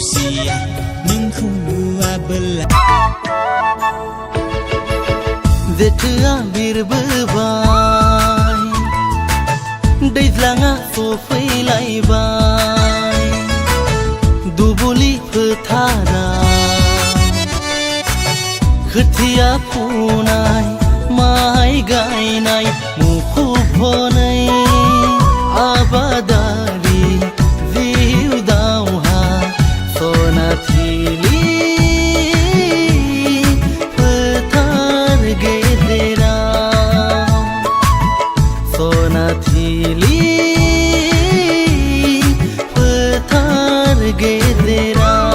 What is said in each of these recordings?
manusia nengku abela Detua birbebay दैज्लाङा सफैलायबाय दुब्लि फोथाराव खोथिया फुनाय माइ गायनाय मुखुब हनै आबादारि जिउ दावहा सनाथिलि फोथार गेजेराव सनाथिलि फोथार गेजेराव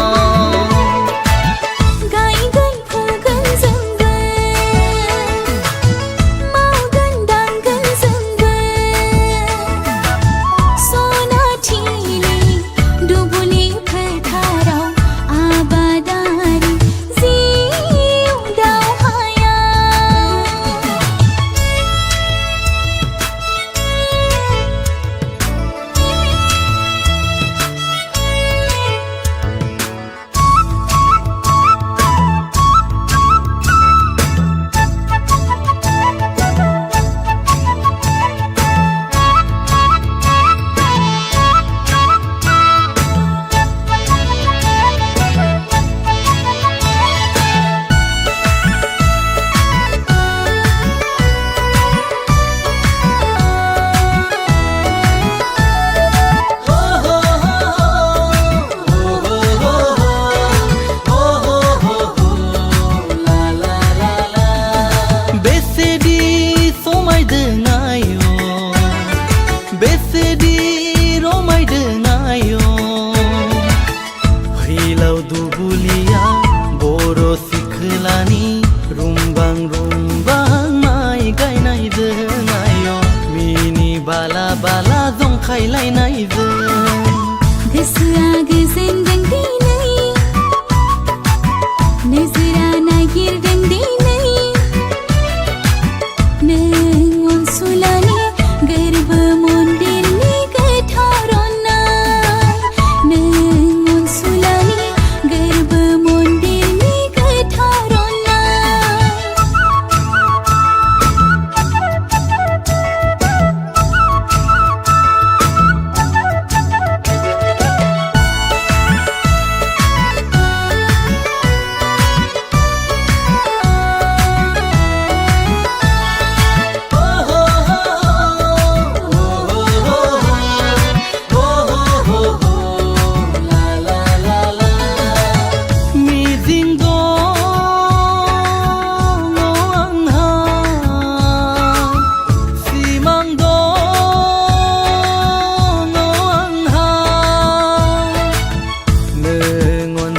फैलाव दुबुलिया बर' सिखोलानि रुमबां रुमबां माइ गायनायजों आय' मिनि बाला बाला जंखायलायनायजों गोसोआ गोजोनदों दिनै नोजोरा नागिरदों दिनै नों अनसुलानि गोरबो मन्दिरनि गोथार अननाय नों अनसुलानि गोरबो मन्दिरनि गोथार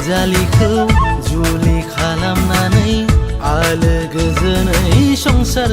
जालिखौ जुलि खालामनानै आलो गोजोनै संसार